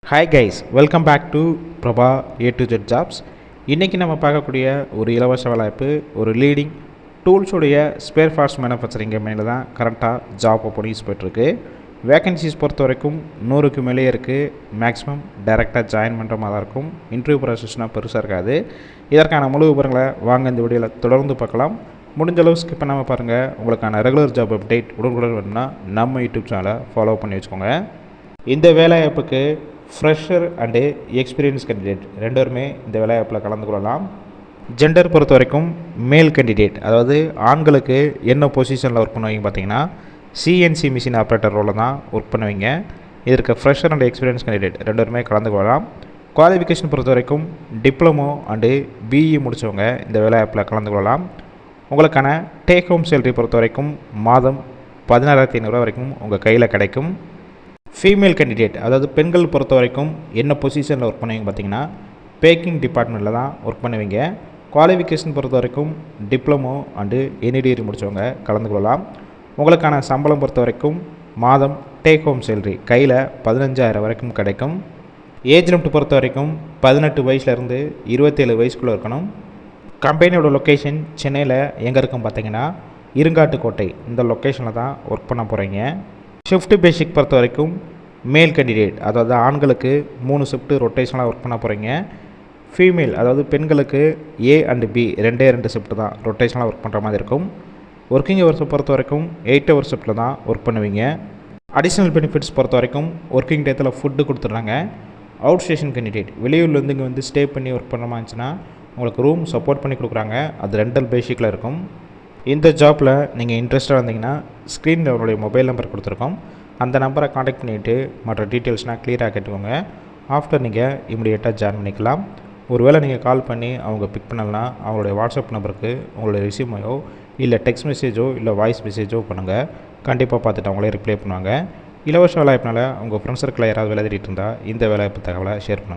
Hi guys, welcome back to Prabha A to Z jobs. இன்றைக்கி நம்ம பார்க்கக்கூடிய ஒரு இலவச வேலைவாய்ப்பு ஒரு லீடிங் டூல்ஸுடைய ஸ்பேர் பார்ட்ஸ் மேனுஃபேக்சரிங் கம்பெனியில் தான் கரண்ட்டாக ஜாப் ஓப்பனிங்ஸ் போய்ட்டுருக்கு. வேகன்சிஸ் பொறுத்த வரைக்கும் 100க்கு மேலே இருக்குது. மேக்ஸிமம் டைரெக்டாக ஜாயின் பண்ணுற மாதிரி தான் இருக்கும். இன்டர்வியூ ப்ராசஸ்னால் பெருசாக இருக்காது. இதற்கான முழு விவரங்களை வாங்க இந்த வீடியோவில் தொடர்ந்து பார்க்கலாம். முடிஞ்ச அளவு ஸ்கிப் பண்ணாமல் பாருங்கள். உங்களுக்கான ரெகுலர் ஜாப் அப்டேட் உடனுக்குடன் வேணும்னா நம்ம யூடியூப் சேனலை ஃபாலோ பண்ணி வச்சுக்கோங்க. இந்த வேலைவாய்ப்புக்கு ஃப்ரெஷர் அண்டு எக்ஸ்பீரியன்ஸ் கேண்டிடேட் ரெண்டுமே இந்த வேலைவாய்ப்பில் கலந்து கொள்ளலாம். ஜெண்டர் பொறுத்த வரைக்கும் மேல் கேண்டிடேட், அதாவது ஆண்களுக்கு என்ன பொசிஷனில் ஒர்க் பண்ணுவீங்க பார்த்தீங்கன்னா சிஎன்சி மிஷின் ஆப்ரேட்டர் ரோலில் தான் ஒர்க் பண்ணுவீங்க. இதற்கு ஃப்ரெஷர் அண்ட் எக்ஸ்பீரியன்ஸ் கேண்டிடேட் ரெண்டுமே கலந்து கொள்ளலாம். குவாலிஃபிகேஷன் பொறுத்த வரைக்கும் டிப்ளமோ அண்டு பிஇ முடித்தவங்க இந்த வேலைவாய்ப்பில் கலந்து கொள்ளலாம். உங்களுக்கான டேக் ஹோம் சேலரி பொறுத்த வரைக்கும் மாதம் 16,500 வரைக்கும் உங்கள் கையில் கிடைக்கும். ஃபீமேல் கேண்டிடேட், அதாவது பெண்கள் பொறுத்த வரைக்கும் என்ன பொசிஷனில் ஒர்க் பண்ணுவீங்க பார்த்தீங்கன்னா பேக்கிங் டிபார்ட்மெண்ட்டில் தான் ஒர்க் பண்ணுவீங்க. குவாலிஃபிகேஷன் பொறுத்த வரைக்கும் டிப்ளமோ அண்டு எனி டிகிரி முடித்தவங்க கலந்து கொள்ளலாம். உங்களுக்கான சம்பளம் பொறுத்த வரைக்கும் மாதம் டேக் ஹோம் சேலரி கையில் 15,000 வரைக்கும் கிடைக்கும். ஏஜ் லிமிட் பொறுத்த வரைக்கும் 18 வயசுலேருந்து 27 வயசுக்குள்ளே இருக்கணும். கம்பெனியோட லொக்கேஷன் சென்னையில் எங்கே இருக்கும் பார்த்தீங்கன்னா இருங்காட்டுக்கோட்டை, இந்த லொக்கேஷனில் தான் ஒர்க் பண்ண போகிறீங்க. ஷிஃப்ட் பேசிக் பொறுத்த வரைக்கும் மேல் கேண்டிடேட், அதாவது ஆண்களுக்கு 3 ஷிஃப்ட்டு ரொட்டேஷனாக ஒர்க் பண்ண போகிறீங்க. ஃபீமேல், அதாவது பெண்களுக்கு A அண்ட் B 2 ஷிஃப்ட்டு தான் ரொட்டேஷனாக ஒர்க் பண்ணுற மாதிரி இருக்கும். ஒர்க்கிங் ஹவர்ஸை பொறுத்த வரைக்கும் 8 ஹவர் ஷிஃப்ட்டில் தான் ஒர்க் பண்ணுவீங்க. அடிஷ்னல் பெனிஃபிட்ஸ் பொறுத்த வரைக்கும் ஒர்க்கிங் டேத்தில் ஃபுட்டு கொடுத்துட்றாங்க. அவுட் ஸ்டேஷன் கேண்டிடேட், வெளியூர்லேருந்து இங்கே வந்து ஸ்டே பண்ணி ஒர்க் பண்ண மாதிரி இருந்துச்சுன்னா உங்களுக்கு ரூம் சப்போர்ட் பண்ணி கொடுக்குறாங்க. அது ரெண்டல் பேசிக்கில் இருக்கும். இந்த ஜாப்பில் நீங்கள் இன்ட்ரெஸ்ட்டாக இருந்தீங்கன்னா ஸ்க்ரீனில் உங்களுடைய மொபைல் நம்பர் கொடுத்துருக்கோம். அந்த நம்பரை காண்டாக்ட் பண்ணிவிட்டு மற்ற டீட்டெயில்ஸ்னால் க்ளியராக கேட்டுக்கோங்க. ஆஃப்டர் நீங்கள் இமிடியேட்டாக ஜாயின் பண்ணிக்கலாம். ஒருவேளை நீங்கள் கால் பண்ணி அவங்க பிக் பண்ணலாம், அவங்களுடைய வாட்ஸ்அப் நம்பருக்கு உங்களுடைய ரெஸ்யூமையோ இல்லை டெக்ஸ்ட் மெசேஜோ இல்லை வாய்ஸ் மெசேஜோ பண்ணுங்கள். கண்டிப்பாக பார்த்துட்டு அவங்களே ரிப்ளை பண்ணுவாங்க. இலவச வேலைவாய்ப்புனால உங்கள் ஃப்ரெண்ட்ஸ் சர்க்கிளில் யாராவது வேலை தேடிட்டு இருந்தால் இந்த வேலைவாய்ப்பு தகவலை ஷேர் பண்ணுங்கள்.